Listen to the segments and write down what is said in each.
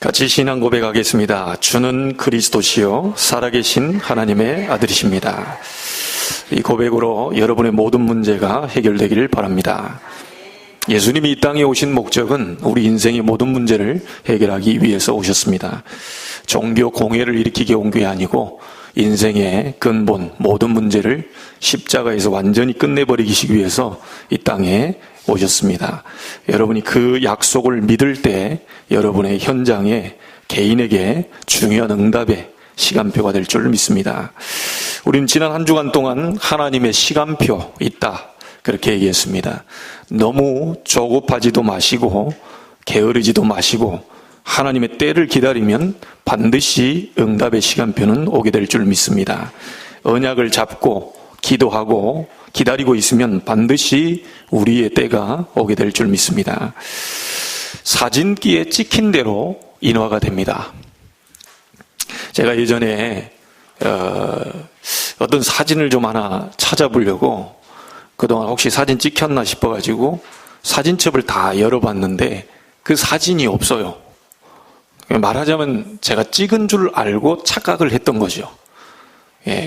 같이 신앙 고백하겠습니다. 주는 그리스도시요 살아계신 하나님의 아들이십니다. 이 고백으로 여러분의 모든 문제가 해결되기를 바랍니다. 예수님이 이 땅에 오신 목적은 우리 인생의 모든 문제를 해결하기 위해서 오셨습니다. 종교 공회를 일으키기 온 게 아니고 인생의 근본 모든 문제를 십자가에서 완전히 끝내버리기 위해서 이 땅에 오셨습니다. 여러분이 그 약속을 믿을 때 여러분의 현장에 개인에게 중요한 응답의 시간표가 될 줄 믿습니다. 우리는 지난 한 주간 동안 하나님의 시간표 있다 그렇게 얘기했습니다. 너무 조급하지도 마시고 게으르지도 마시고 하나님의 때를 기다리면 반드시 응답의 시간표는 오게 될 줄 믿습니다. 언약을 잡고 기도하고 기다리고 있으면 반드시 우리의 때가 오게 될 줄 믿습니다. 사진기에 찍힌 대로 인화가 됩니다. 제가 예전에 어떤 사진을 좀 하나 찾아보려고 그동안 혹시 사진 찍혔나 싶어가지고 사진첩을 다 열어봤는데 그 사진이 없어요. 말하자면 제가 찍은 줄 알고 착각을 했던 거죠.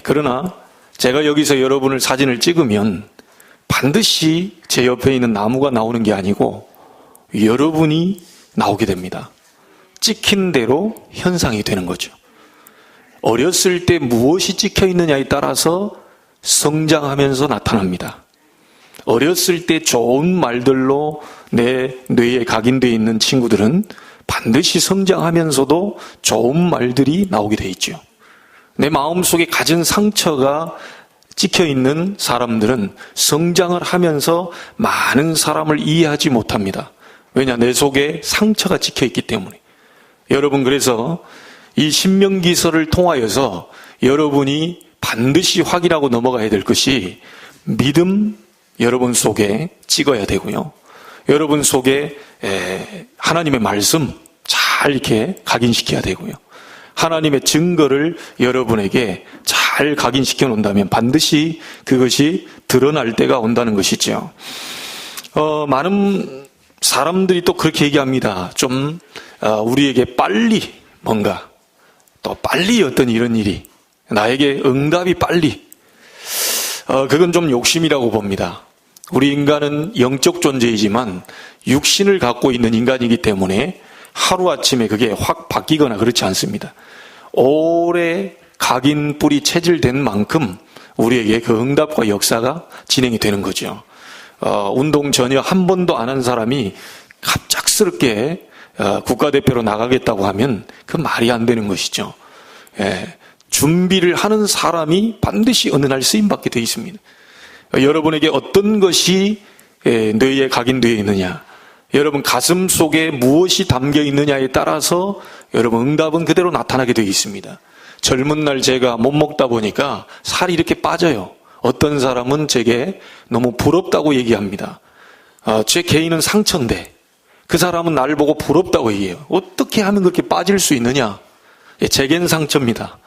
그러나 제가 여기서 여러분을 사진을 찍으면 반드시 제 옆에 있는 나무가 나오는 게 아니고 여러분이 나오게 됩니다. 찍힌 대로 현상이 되는 거죠. 어렸을 때 무엇이 찍혀 있느냐에 따라서 성장하면서 나타납니다. 어렸을 때 좋은 말들로 내 뇌에 각인되어 있는 친구들은 반드시 성장하면서도 좋은 말들이 나오게 되어 있죠. 내 마음속에 가진 상처가 찍혀있는 사람들은 성장을 하면서 많은 사람을 이해하지 못합니다. 왜냐? 내 속에 상처가 찍혀있기 때문에. 여러분, 그래서 이 신명기서를 통하여서 여러분이 반드시 확인하고 넘어가야 될 것이 믿음 여러분 속에 찍어야 되고요. 여러분 속에 하나님의 말씀 잘 이렇게 각인시켜야 되고요. 하나님의 증거를 여러분에게 잘 각인시켜 놓는다면 반드시 그것이 드러날 때가 온다는 것이죠. 많은 사람들이 또 그렇게 얘기합니다. 좀 우리에게 빨리 뭔가 또 빨리 어떤 이런 일이 나에게 응답이 빨리 그건 좀 욕심이라고 봅니다. 우리 인간은 영적 존재이지만 육신을 갖고 있는 인간이기 때문에 하루아침에 그게 확 바뀌거나 그렇지 않습니다. 오래 각인 뿌리 체질된 만큼 우리에게 그 응답과 역사가 진행이 되는 거죠. 운동 전혀 한 번도 안 한 사람이 갑작스럽게 국가대표로 나가겠다고 하면 그 말이 안 되는 것이죠. 준비를 하는 사람이 반드시 어느 날 쓰임받게 되어 있습니다. 여러분에게 어떤 것이 뇌에 각인되어 있느냐, 여러분 가슴 속에 무엇이 담겨 있느냐에 따라서 여러분 응답은 그대로 나타나게 되어 있습니다. 젊은 날 제가 못 먹다 보니까 살이 이렇게 빠져요. 어떤 사람은 제게 너무 부럽다고 얘기합니다. 제 개인은 상처인데 그 사람은 날 보고 부럽다고 얘기해요. 어떻게 하면 그렇게 빠질 수 있느냐? 제겐 상처입니다.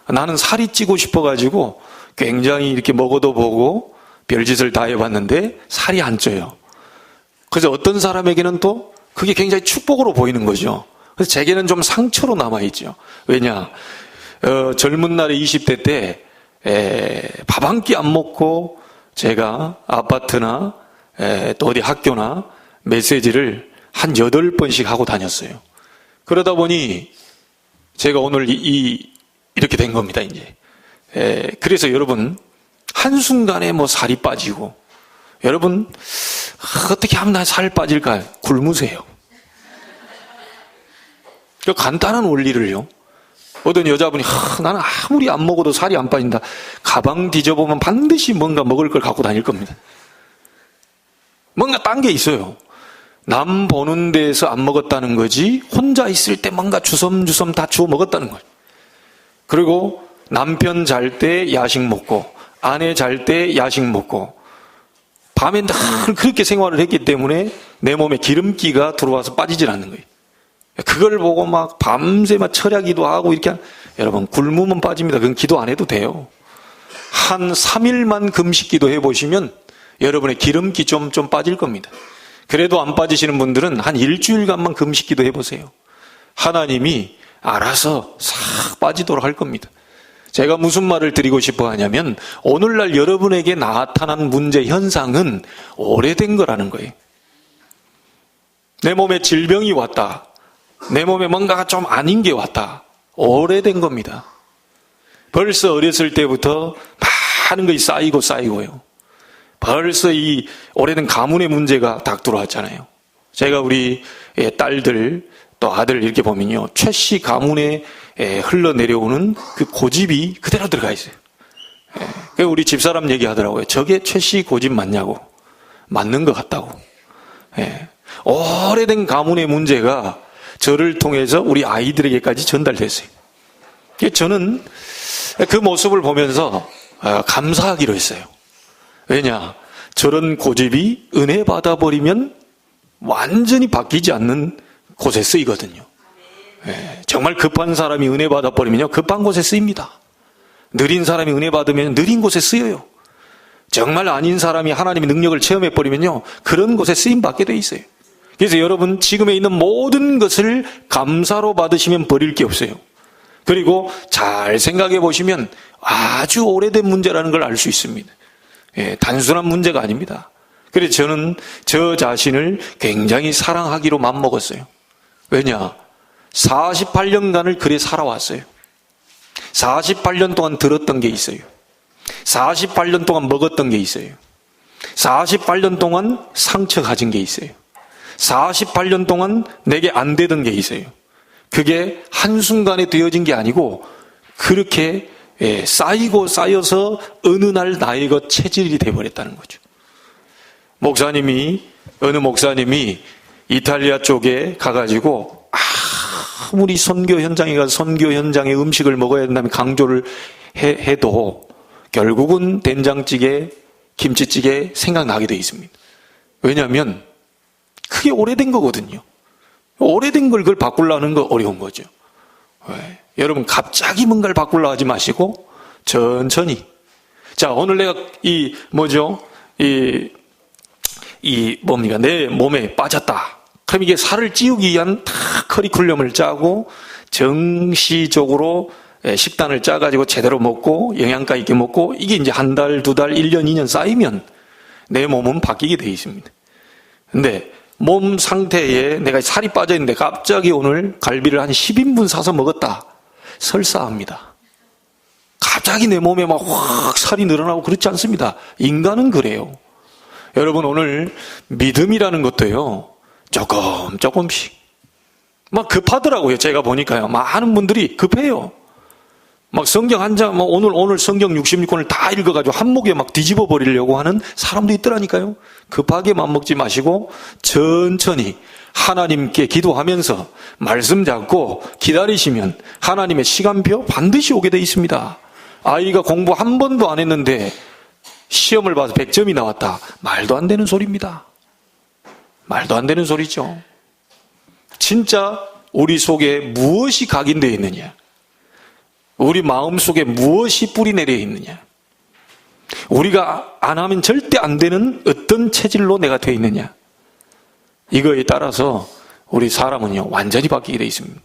나는 살이 찌고 싶어가지고 굉장히 이렇게 먹어도 보고 별짓을 다 해봤는데 살이 안 쪄요. 그래서 어떤 사람에게는 또 그게 굉장히 축복으로 보이는 거죠. 그래서 제게는 좀 상처로 남아있죠. 왜냐? 젊은 날에 20대 때 밥 한 끼 안 먹고 제가 아파트나 또 어디 학교나 메시지를 한 8번씩 하고 다녔어요. 그러다 보니 제가 오늘 이렇게 된 겁니다, 이제. 그래서 여러분, 한순간에 뭐 살이 빠지고, 여러분, 어떻게 하면 나 살 빠질까? 굶으세요. 그 간단한 원리를요. 어떤 여자분이, 나는 아무리 안 먹어도 살이 안 빠진다. 가방 뒤져보면 반드시 뭔가 먹을 걸 갖고 다닐 겁니다. 뭔가 딴 게 있어요. 남 보는 데에서 안 먹었다는 거지, 혼자 있을 때 뭔가 주섬주섬 다 주워 먹었다는 거예요. 그리고 남편 잘 때 야식 먹고, 아내 잘 때 야식 먹고, 밤에 늘 그렇게 생활을 했기 때문에 내 몸에 기름기가 들어와서 빠지질 않는 거예요. 그걸 보고 막 밤새 막 철야기도 하고 이렇게 여러분, 굶으면 빠집니다. 그건 기도 안 해도 돼요. 한 3일만 금식기도 해보시면 여러분의 기름기 좀 빠질 겁니다. 그래도 안 빠지시는 분들은 한 일주일간만 금식기도 해보세요. 하나님이 알아서 싹 빠지도록 할 겁니다. 제가 무슨 말을 드리고 싶어 하냐면, 오늘날 여러분에게 나타난 문제 현상은 오래된 거라는 거예요. 내 몸에 질병이 왔다. 내 몸에 뭔가가 좀 아닌 게 왔다. 오래된 겁니다. 벌써 어렸을 때부터 많은 것이 쌓이고요. 벌써 이 오래된 가문의 문제가 딱 들어왔잖아요. 제가 우리 딸들 또 아들 이렇게 보면요, 최씨 가문에 흘러내려오는 그 고집이 그대로 들어가 있어요. 우리 집사람 얘기하더라고요. 저게 최씨 고집 맞냐고. 맞는 것 같다고. 오래된 가문의 문제가 저를 통해서 우리 아이들에게까지 전달됐어요. 저는 그 모습을 보면서 감사하기로 했어요. 왜냐? 저런 고집이 은혜 받아버리면 완전히 바뀌지 않는 곳에 쓰이거든요. 정말 급한 사람이 은혜 받아버리면요, 급한 곳에 쓰입니다. 느린 사람이 은혜 받으면 느린 곳에 쓰여요. 정말 아닌 사람이 하나님의 능력을 체험해버리면요, 그런 곳에 쓰임받게 돼 있어요. 그래서 여러분, 지금에 있는 모든 것을 감사로 받으시면 버릴 게 없어요. 그리고 잘 생각해 보시면 아주 오래된 문제라는 걸 알 수 있습니다. 단순한 문제가 아닙니다. 그래서 저는 저 자신을 굉장히 사랑하기로 맘먹었어요. 왜냐? 48년간을 그래 살아왔어요. 48년 동안 들었던 게 있어요. 48년 동안 먹었던 게 있어요. 48년 동안 상처 가진 게 있어요. 48년 동안 내게 안 되던 게 있어요. 그게 한순간에 되어진 게 아니고 그렇게 쌓이고 쌓여서 어느 날 나의 것 체질이 돼버렸다는 거죠. 어느 목사님이 이탈리아 쪽에 가가지고 아무리 선교 현장에 가서 선교 현장의 음식을 먹어야 된다면 강조를 해도 결국은 된장찌개, 김치찌개 생각나게 돼 있습니다. 왜냐하면 그게 오래된 거거든요. 오래된 걸 그걸 바꾸려는 거 어려운 거죠. 여러분, 갑자기 뭔가를 바꾸려 하지 마시고 천천히. 자, 오늘 내가 내 몸에 빠졌다. 그럼 이게 살을 찌우기 위한 커리큘럼을 짜고 정시적으로 식단을 짜가지고 제대로 먹고 영양가 있게 먹고, 이게 이제 한 달, 두 달, 1년, 2년 쌓이면 내 몸은 바뀌게 돼 있습니다. 근데 몸 상태에 내가 살이 빠져있는데 갑자기 오늘 갈비를 한 10인분 사서 먹었다. 설사합니다. 갑자기 내 몸에 막 확 살이 늘어나고 그렇지 않습니다. 인간은 그래요. 여러분, 오늘 믿음이라는 것도요, 조금씩 막 급하더라고요. 제가 보니까요, 많은 분들이 급해요. 막 성경 한 장, 오늘 성경 66권을 다 읽어가지고 한 목에 막 뒤집어 버리려고 하는 사람도 있더라니까요. 급하게 맘먹지 마시고 천천히 하나님께 기도하면서 말씀 잡고 기다리시면 하나님의 시간표 반드시 오게 돼 있습니다. 아이가 공부 한 번도 안 했는데 시험을 봐서 100점이 나왔다. 말도 안 되는 소리입니다. 말도 안 되는 소리죠. 진짜 우리 속에 무엇이 각인되어 있느냐? 우리 마음 속에 무엇이 뿌리 내려 있느냐? 우리가 안 하면 절대 안 되는 어떤 체질로 내가 되어 있느냐? 이거에 따라서 우리 사람은요, 완전히 바뀌게 되어 있습니다.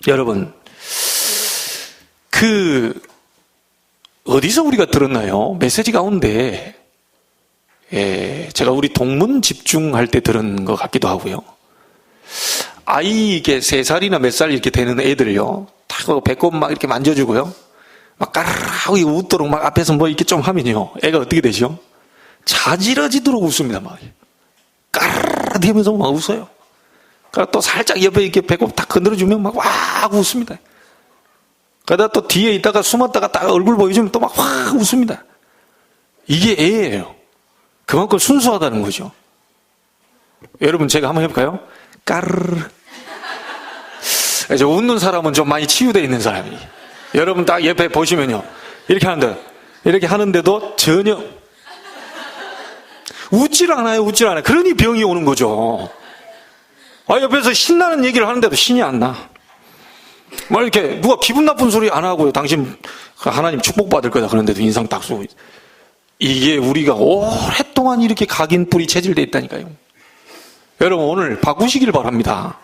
여러분, 어디서 우리가 들었나요? 메시지 가운데 제가 우리 동문 집중할 때 들은 것 같기도 하고요. 아이 이게 3살이나 몇 살 이렇게 되는 애들요, 딱 배꼽 막 이렇게 만져주고요, 막 까르르하고 웃도록 막 앞에서 뭐 이렇게 좀 하면요, 애가 어떻게 되죠? 자지러지도록 웃습니다. 막 까르르 하면서 막 웃어요. 그러니까 또 살짝 옆에 이렇게 배꼽 딱 건드려주면 막 와 웃습니다. 그러다 또 뒤에 있다가 숨었다가 딱 얼굴 보여주면 또 막 확 웃습니다. 이게 애예요. 그만큼 순수하다는 거죠. 여러분 제가 한번 해볼까요? 까르르. 이제 웃는 사람은 좀 많이 치유되어 있는 사람이. 여러분 딱 옆에 보시면요, 이렇게 하는데도 전혀 웃질 않아요. 그러니 병이 오는 거죠. 옆에서 신나는 얘기를 하는데도 신이 안 나. 막 이렇게 누가 기분 나쁜 소리 안 하고요, 당신 하나님 축복받을 거다 그런데도 인상 딱 쓰고. 이게 우리가 오랫동안 이렇게 각인뿌리 체질되어 있다니까요. 여러분 오늘 바꾸시길 바랍니다.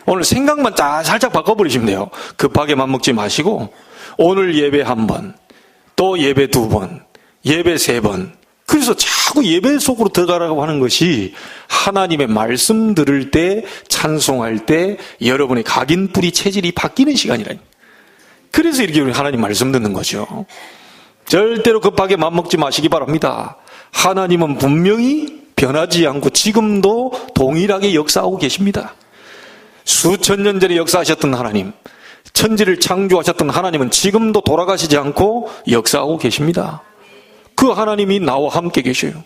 오늘 생각만 살짝 바꿔버리시면 돼요. 급하게 맘먹지 마시고 오늘 예배 1번, 또 예배 2번, 예배 3번, 그래서 자꾸 예배 속으로 들어가라고 하는 것이 하나님의 말씀 들을 때, 찬송할 때 여러분의 각인뿌리 체질이 바뀌는 시간이라니. 그래서 이렇게 우리 하나님 말씀 듣는 거죠. 절대로 급하게 맘먹지 마시기 바랍니다. 하나님은 분명히 변하지 않고 지금도 동일하게 역사하고 계십니다. 수천 년 전에 역사하셨던 하나님, 천지를 창조하셨던 하나님은 지금도 돌아가시지 않고 역사하고 계십니다. 그 하나님이 나와 함께 계셔요.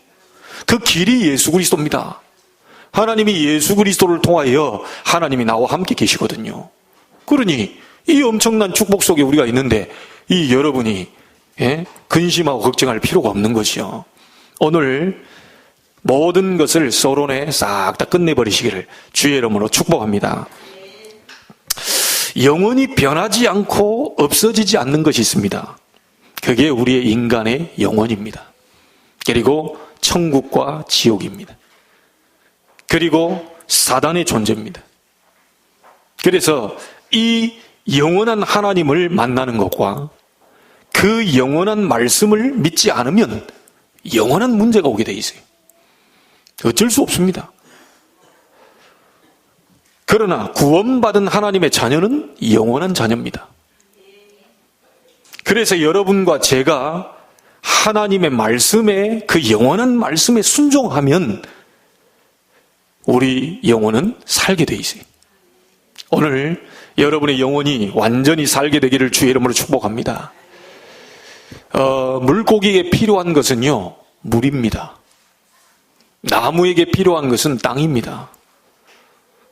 그 길이 예수 그리스도입니다. 하나님이 예수 그리스도를 통하여 하나님이 나와 함께 계시거든요. 그러니 이 엄청난 축복 속에 우리가 있는데 이 여러분이 근심하고 걱정할 필요가 없는 것이요. 오늘 모든 것을 서론에 싹 다 끝내버리시기를 주의 이름으로 축복합니다. 영원히 변하지 않고 없어지지 않는 것이 있습니다. 그게 우리의 인간의 영혼입니다. 그리고 천국과 지옥입니다. 그리고 사단의 존재입니다. 그래서 이 영원한 하나님을 만나는 것과 그 영원한 말씀을 믿지 않으면 영원한 문제가 오게 돼 있어요. 어쩔 수 없습니다. 그러나 구원받은 하나님의 자녀는 영원한 자녀입니다. 그래서 여러분과 제가 하나님의 말씀에, 그 영원한 말씀에 순종하면 우리 영혼은 살게 돼 있어요. 오늘 여러분의 영혼이 완전히 살게 되기를 주의 이름으로 축복합니다. 물고기에 필요한 것은요, 물입니다. 나무에게 필요한 것은 땅입니다.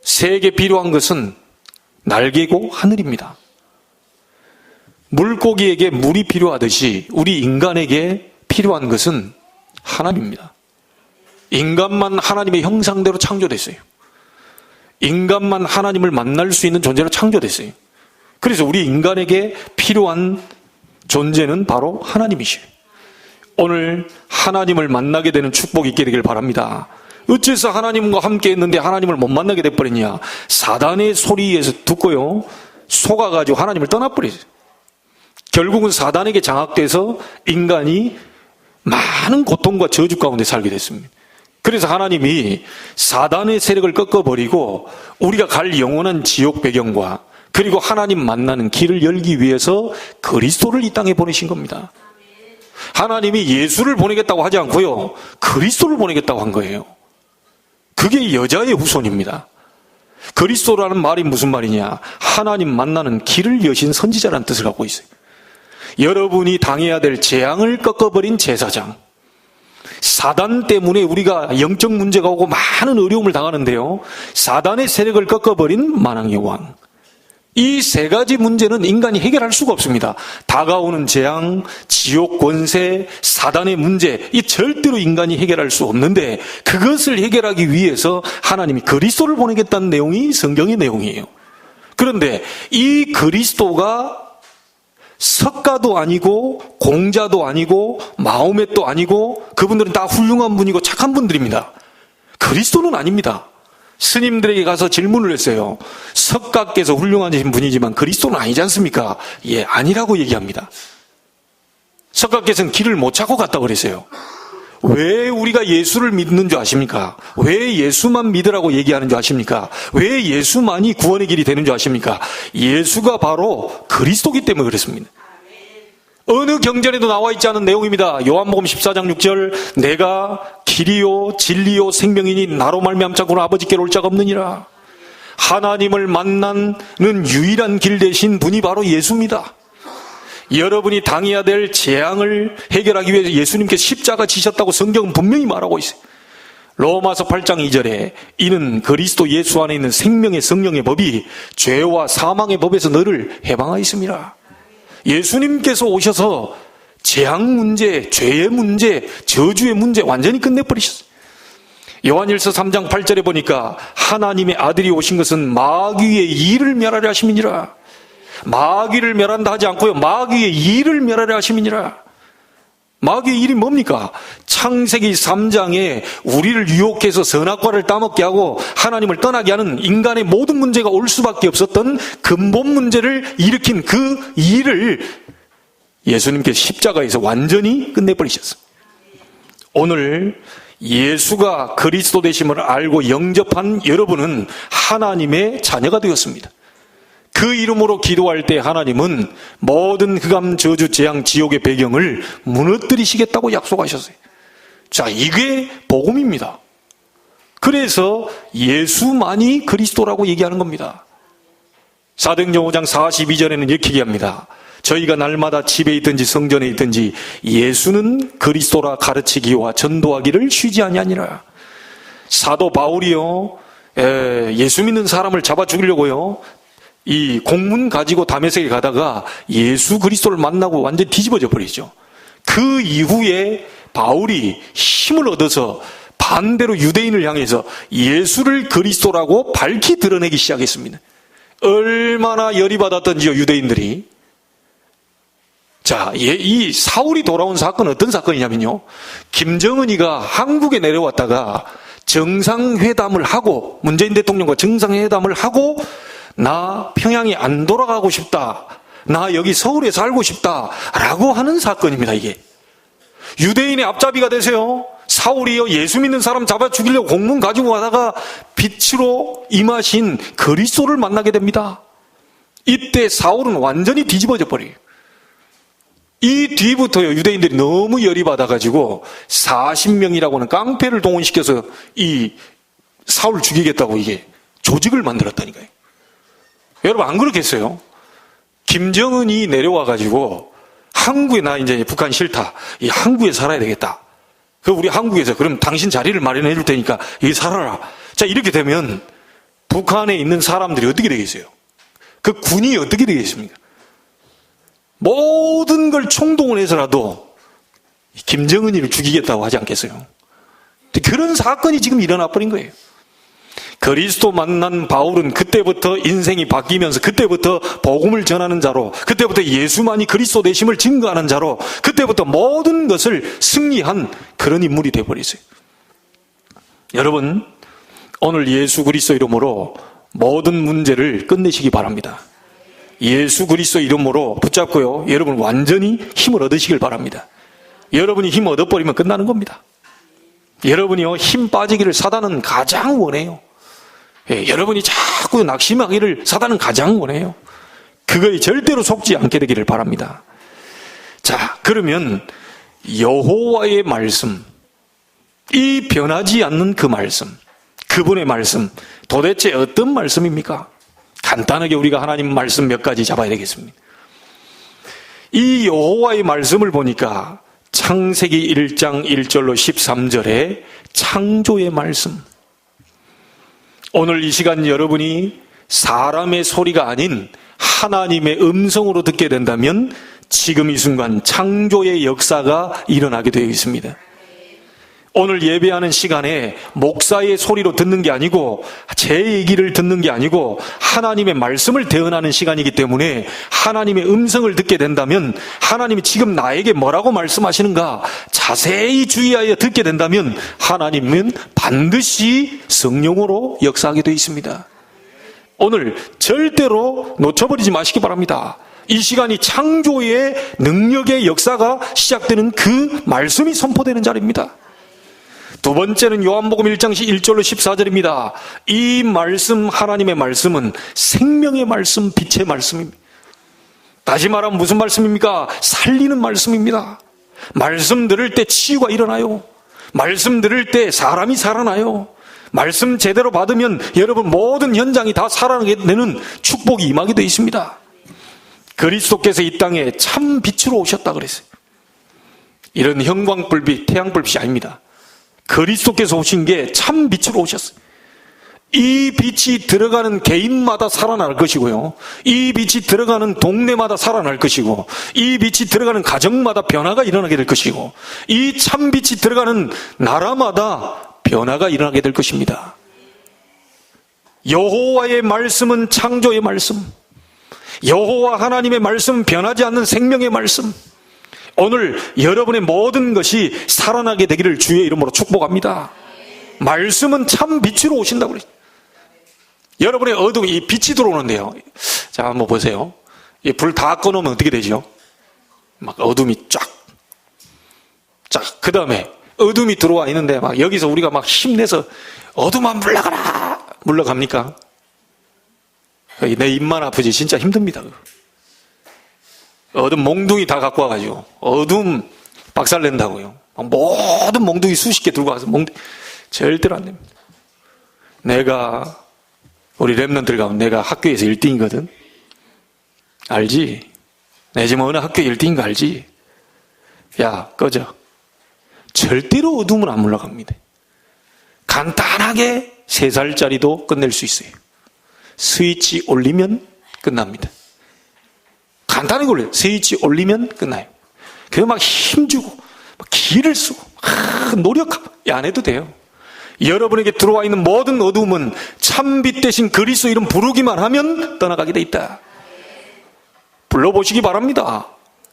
새에게 필요한 것은 날개고 하늘입니다. 물고기에게 물이 필요하듯이 우리 인간에게 필요한 것은 하나님입니다. 인간만 하나님의 형상대로 창조됐어요. 인간만 하나님을 만날 수 있는 존재로 창조됐어요. 그래서 우리 인간에게 필요한 존재는 바로 하나님이시에요. 오늘 하나님을 만나게 되는 축복이 있게 되길 바랍니다. 어째서 하나님과 함께 했는데 하나님을 못 만나게 돼버렸냐? 사단의 소리에서 듣고요, 속아가지고 하나님을 떠나버렸어요. 결국은 사단에게 장악돼서 인간이 많은 고통과 저주 가운데 살게 됐습니다. 그래서 하나님이 사단의 세력을 꺾어버리고 우리가 갈 영원한 지옥 배경과 그리고 하나님 만나는 길을 열기 위해서 그리스도를 이 땅에 보내신 겁니다. 하나님이 예수를 보내겠다고 하지 않고요, 그리스도를 보내겠다고 한 거예요. 그게 여자의 후손입니다. 그리스도라는 말이 무슨 말이냐? 하나님 만나는 길을 여신 선지자라는 뜻을 갖고 있어요. 여러분이 당해야 될 재앙을 꺾어버린 제사장. 사단 때문에 우리가 영적 문제가 오고 많은 어려움을 당하는데요, 사단의 세력을 꺾어버린 만왕의 왕. 이 세 가지 문제는 인간이 해결할 수가 없습니다. 다가오는 재앙, 지옥 권세, 사단의 문제, 이 절대로 인간이 해결할 수 없는데 그것을 해결하기 위해서 하나님이 그리스도를 보내겠다는 내용이 성경의 내용이에요. 그런데 이 그리스도가 석가도 아니고 공자도 아니고 마호멧도 아니고 그분들은 다 훌륭한 분이고 착한 분들입니다. 그리스도는 아닙니다. 스님들에게 가서 질문을 했어요. 석가께서 훌륭하신 분이지만 그리스도는 아니지 않습니까? 예, 아니라고 얘기합니다. 석가께서는 길을 못 찾고 갔다고 그랬어요. 왜 우리가 예수를 믿는 줄 아십니까? 왜 예수만 믿으라고 얘기하는 줄 아십니까? 왜 예수만이 구원의 길이 되는 줄 아십니까? 예수가 바로 그리스도기 때문에 그렇습니다. 어느 경전에도 나와 있지 않은 내용입니다. 요한복음 14장 6절, 내가 길이요 진리요 생명이니 나로 말미암지 않고는 아버지께로 올 자가 없느니라. 하나님을 만나는 유일한 길 되신 분이 바로 예수입니다. 여러분이 당해야 될 재앙을 해결하기 위해서 예수님께서 십자가 지셨다고 성경은 분명히 말하고 있어요. 로마서 8장 2절에 이는 그리스도 예수 안에 있는 생명의 성령의 법이 죄와 사망의 법에서 너를 해방하였습니다. 예수님께서 오셔서 재앙 문제, 죄의 문제, 저주의 문제 완전히 끝내버리셨어요. 요한일서 3장 8절에 보니까 하나님의 아들이 오신 것은 마귀의 일을 멸하려 하심이니라. 마귀를 멸한다 하지 않고요, 마귀의 일을 멸하려 하심이니라. 마귀의 일이 뭡니까? 창세기 3장에 우리를 유혹해서 선악과를 따먹게 하고 하나님을 떠나게 하는 인간의 모든 문제가 올 수밖에 없었던 근본 문제를 일으킨 그 일을 예수님께서 십자가에서 완전히 끝내버리셨어요. 오늘 예수가 그리스도 되심을 알고 영접한 여러분은 하나님의 자녀가 되었습니다. 그 이름으로 기도할 때 하나님은 모든 흑암, 저주, 재앙, 지옥의 배경을 무너뜨리시겠다고 약속하셨어요. 자, 이게 복음입니다. 그래서 예수만이 그리스도라고 얘기하는 겁니다. 사도행전 5장 42절에는 이렇게 얘기합니다. 저희가 날마다 집에 있든지 성전에 있든지 예수는 그리스도라 가르치기와 전도하기를 쉬지 아니하니라. 사도 바울이요, 예수 믿는 사람을 잡아 죽이려고요, 이 공문 가지고 다메섹에 가다가 예수 그리스도를 만나고 완전히 뒤집어져 버리죠. 그 이후에 바울이 힘을 얻어서 반대로 유대인을 향해서 예수를 그리스도라고 밝히 드러내기 시작했습니다. 얼마나 열이 받았던지요, 유대인들이. 자, 이 사울이 돌아온 사건은 어떤 사건이냐면요, 김정은이가 한국에 내려왔다가 정상회담을 하고, 문재인 대통령과 정상회담을 하고, 나 평양에 안 돌아가고 싶다, 나 여기 서울에 살고 싶다 라고 하는 사건입니다. 이게 유대인의 앞잡이가 되세요. 사울이요, 예수 믿는 사람 잡아 죽이려고 공문 가지고 가다가 빛으로 임하신 그리스도를 만나게 됩니다. 이때 사울은 완전히 뒤집어져 버려요. 이 뒤부터요, 유대인들이 너무 열이 받아가지고 40명이라고 하는 깡패를 동원시켜서 이 사울 죽이겠다고 이게 조직을 만들었다니까요. 여러분, 안 그렇겠어요? 김정은이 내려와가지고 한국에, 나 이제 북한 싫다, 이 한국에 살아야 되겠다, 그 우리 한국에서 그럼 당신 자리를 마련해 줄 테니까 여기 살아라. 자, 이렇게 되면 북한에 있는 사람들이 어떻게 되겠어요? 그 군이 어떻게 되겠습니까? 모든 걸 총동원 해서라도 김정은이를 죽이겠다고 하지 않겠어요? 그런 사건이 지금 일어나 버린 거예요. 그리스도 만난 바울은 그때부터 인생이 바뀌면서 그때부터 복음을 전하는 자로, 그때부터 예수만이 그리스도 되심을 증거하는 자로, 그때부터 모든 것을 승리한 그런 인물이 되어버렸어요. 여러분, 오늘 예수 그리스도 이름으로 모든 문제를 끝내시기 바랍니다. 예수 그리스도 이름으로 붙잡고요, 여러분 완전히 힘을 얻으시길 바랍니다. 여러분이 힘 얻어버리면 끝나는 겁니다. 여러분이요, 힘 빠지기를 사단은 가장 원해요. 여러분이 자꾸 낙심하기를 사단은 가장 원해요. 그거에 절대로 속지 않게 되기를 바랍니다. 자, 그러면 여호와의 말씀, 이 변하지 않는 그 말씀, 그분의 말씀, 도대체 어떤 말씀입니까? 간단하게 우리가 하나님 말씀 몇 가지 잡아야 되겠습니다. 이 여호와의 말씀을 보니까 창세기 1장 1절로 13절에 창조의 말씀, 오늘 이 시간 여러분이 사람의 소리가 아닌 하나님의 음성으로 듣게 된다면 지금 이 순간 창조의 역사가 일어나게 되어 있습니다. 오늘 예배하는 시간에 목사의 소리로 듣는 게 아니고 제 얘기를 듣는 게 아니고 하나님의 말씀을 대언하는 시간이기 때문에 하나님의 음성을 듣게 된다면, 하나님이 지금 나에게 뭐라고 말씀하시는가 자세히 주의하여 듣게 된다면 하나님은 반드시 성령으로 역사하게 되어 있습니다. 오늘 절대로 놓쳐버리지 마시기 바랍니다. 이 시간이 창조의 능력의 역사가 시작되는 그 말씀이 선포되는 자리입니다. 두 번째는 요한복음 1장 1절로 14절입니다. 이 말씀, 하나님의 말씀은 생명의 말씀, 빛의 말씀입니다. 다시 말하면 무슨 말씀입니까? 살리는 말씀입니다. 말씀 들을 때 치유가 일어나요. 말씀 들을 때 사람이 살아나요. 말씀 제대로 받으면 여러분 모든 현장이 다 살아나게 되는 축복이 임하게 되어 있습니다. 그리스도께서 이 땅에 참 빛으로 오셨다 그랬어요. 이런 형광불빛, 태양불빛이 아닙니다. 그리스도께서 오신 게 참 빛으로 오셨어요. 이 빛이 들어가는 개인마다 살아날 것이고요. 이 빛이 들어가는 동네마다 살아날 것이고, 이 빛이 들어가는 가정마다 변화가 일어나게 될 것이고, 이 참 빛이 들어가는 나라마다 변화가 일어나게 될 것입니다. 여호와의 말씀은 창조의 말씀, 여호와 하나님의 말씀은 변하지 않는 생명의 말씀. 오늘 여러분의 모든 것이 살아나게 되기를 주의 이름으로 축복합니다. 말씀은 참 빛으로 오신다고 그랬어요. 여러분의 어둠이 이 빛이 들어오는데요. 자, 한번 보세요. 이 불 다 꺼놓으면 어떻게 되죠? 막 어둠이 쫙. 그 다음에 어둠이 들어와 있는데 막 여기서 우리가 막 힘내서 어둠아 물러가라! 물러갑니까? 내 입만 아프지 진짜 힘듭니다. 어둠 몽둥이 다 갖고 와가지고 어둠 박살낸다고요. 모든 몽둥이 수십 개 들고 와서 절대로 안 됩니다. 내가 우리 랩런들 가면 내가 학교에서 1등이거든. 알지? 내 지금 어느 학교 1등인 거 알지? 야, 꺼져. 절대로 어둠은 안 물러갑니다. 간단하게 3살짜리도 끝낼 수 있어요. 스위치 올리면 끝납니다. 간단하게 올려요. 스위치 올리면 끝나요. 그래서 막 힘주고 막 기를 쓰고 노력하고 안 해도 돼요. 여러분에게 들어와 있는 모든 어두움은 참빛 대신 그리스도 이름 부르기만 하면 떠나가게 돼 있다. 불러보시기 바랍니다.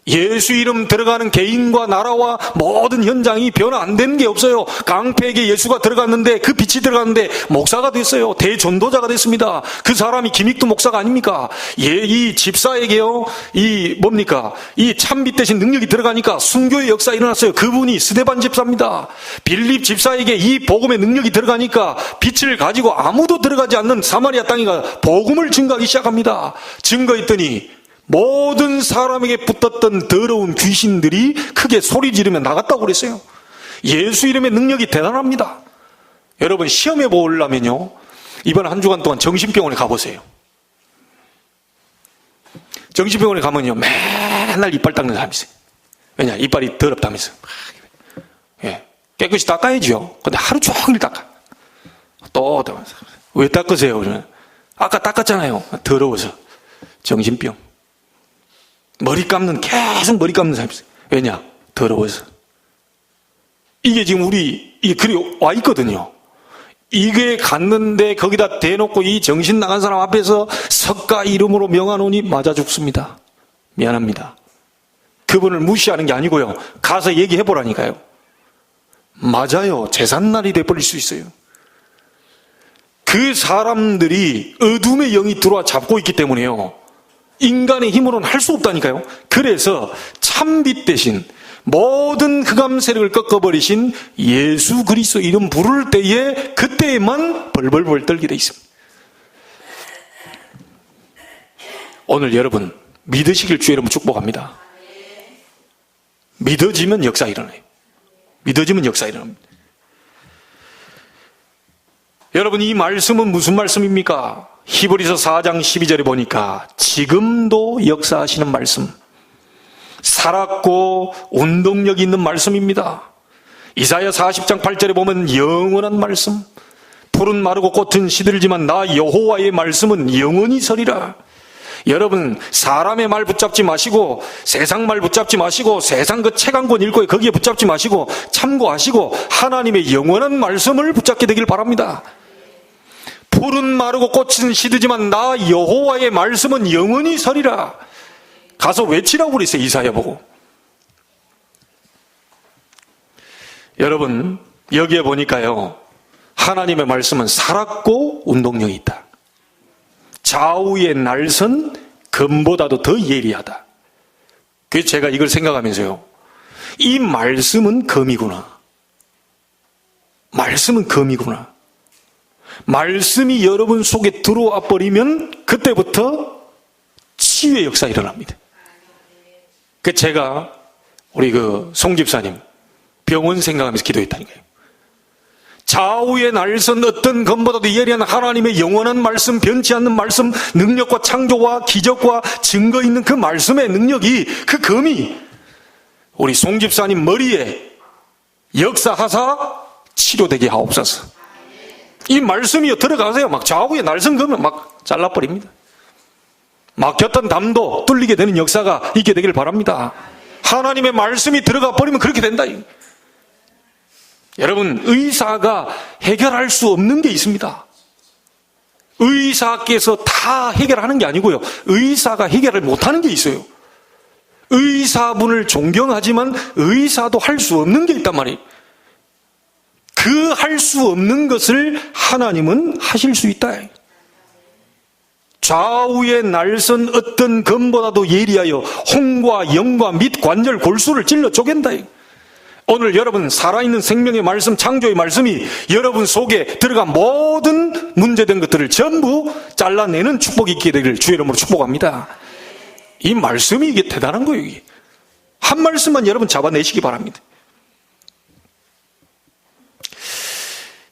예수 이름 들어가는 개인과 나라와 모든 현장이 변화 안 되는 게 없어요. 깡패에게 예수가 들어갔는데 그 빛이 들어갔는데 목사가 됐어요. 대전도자가 됐습니다. 그 사람이 김익두 목사가 아닙니까? 이 집사에게요, 이 참빛 대신 능력이 들어가니까 순교의 역사 일어났어요. 그분이 스데반 집사입니다. 빌립 집사에게 이 복음의 능력이 들어가니까 빛을 가지고 아무도 들어가지 않는 사마리아 땅이가 복음을 증거하기 시작합니다. 증거했더니 모든 사람에게 붙었던 더러운 귀신들이 크게 소리 지르며 나갔다고 그랬어요. 예수 이름의 능력이 대단합니다. 여러분 시험해 보려면요, 이번 한 주간 동안 정신병원에 가보세요. 정신병원에 가면요 맨날 이빨 닦는 사람이 있어요. 왜냐? 이빨이 더럽다면서. 예, 깨끗이 닦아야죠. 근데 하루 종일 닦아. 또 왜 닦으세요? 그러면 아까 닦았잖아요. 더러워서. 정신병. 계속 머리 감는 사람이 있어요. 왜냐? 더러워서. 이게 지금 그리 와 있거든요. 이게 갔는데 거기다 대놓고 이 정신 나간 사람 앞에서 석가 이름으로 명하노니 맞아 죽습니다. 미안합니다. 그분을 무시하는 게 아니고요. 가서 얘기해 보라니까요. 맞아요. 제삿날이 돼버릴 수 있어요. 그 사람들이 어둠의 영이 들어와 잡고 있기 때문에요. 인간의 힘으로는 할 수 없다니까요. 그래서 참빛 대신 모든 흑암 세력을 꺾어버리신 예수 그리스도 이름 부를 때에 그때에만 벌벌벌 떨게 돼 있습니다. 오늘 여러분 믿으시길 주의 이름으로 축복합니다. 믿어지면 역사 일어나요. 믿어지면 역사 일어납니다. 여러분 이 말씀은 무슨 말씀입니까? 히브리서 4장 12절에 보니까 지금도 역사하시는 말씀, 살았고 운동력이 있는 말씀입니다. 이사야 40장 8절에 보면 영원한 말씀, 푸른 마르고 꽃은 시들지만 나 여호와의 말씀은 영원히 서리라. 여러분 사람의 말 붙잡지 마시고 세상 말 붙잡지 마시고 세상 그 책 한 권 읽고 거기에 붙잡지 마시고 참고하시고 하나님의 영원한 말씀을 붙잡게 되길 바랍니다. 푸른 마르고 꽃은 시들지만 나 여호와의 말씀은 영원히 서리라. 가서 외치라고 그랬어요. 이사야 보고. 여러분 여기에 보니까요 하나님의 말씀은 살았고 운동력이 있다. 좌우의 날선 금보다도 더 예리하다. 그래서 제가 이걸 생각하면서요, 이 말씀은 금이구나. 말씀은 검이구나. 말씀이 여러분 속에 들어와 버리면 그때부터 치유의 역사 일어납니다. 제가 우리 송 집사님 병원 생각하면서 기도했다니까요. 좌우의 날선 어떤 검보다도 예리한 하나님의 영원한 말씀, 변치 않는 말씀, 능력과 창조와 기적과 증거 있는 그 말씀의 능력이, 그 검이 우리 송 집사님 머리에 역사하사 치료되게 하옵소서. 이 말씀이 들어가세요. 막 좌우의 날선 검을 막 잘라버립니다. 막혔던 담도 뚫리게 되는 역사가 있게 되길 바랍니다. 하나님의 말씀이 들어가 버리면 그렇게 된다. 여러분, 의사가 해결할 수 없는 게 있습니다. 의사께서 다 해결하는 게 아니고요, 의사가 해결을 못하는 게 있어요. 의사분을 존경하지만 의사도 할 수 없는 게 있단 말이에요. 그 할 수 없는 것을 하나님은 하실 수 있다. 좌우의 날선 어떤 검보다도 예리하여 홍과 영과 및 관절 골수를 찔러 쪼갠다. 오늘 여러분 살아있는 생명의 말씀, 창조의 말씀이 여러분 속에 들어간 모든 문제된 것들을 전부 잘라내는 축복이 있게 되기를 주의 이름으로 축복합니다. 이 말씀이 이게 대단한 거예요. 이게. 한 말씀만 여러분 잡아내시기 바랍니다.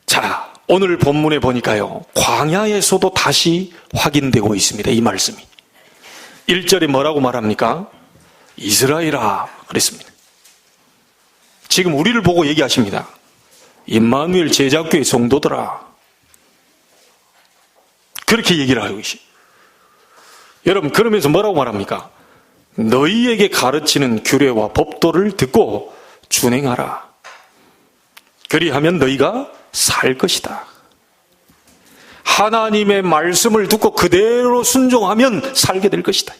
자, 오늘 본문에 보니까요, 광야에서도 다시 확인되고 있습니다. 이 말씀이 1절에 뭐라고 말합니까? 이스라엘아 그랬습니다. 지금 우리를 보고 얘기하십니다. 임마누엘 제자교회 성도들아, 그렇게 얘기를 하고 계시. 여러분, 그러면서 뭐라고 말합니까? 너희에게 가르치는 규례와 법도를 듣고 준행하라. 그리하면 너희가 살 것이다. 하나님의 말씀을 듣고 그대로 순종하면 살게 될 것이다.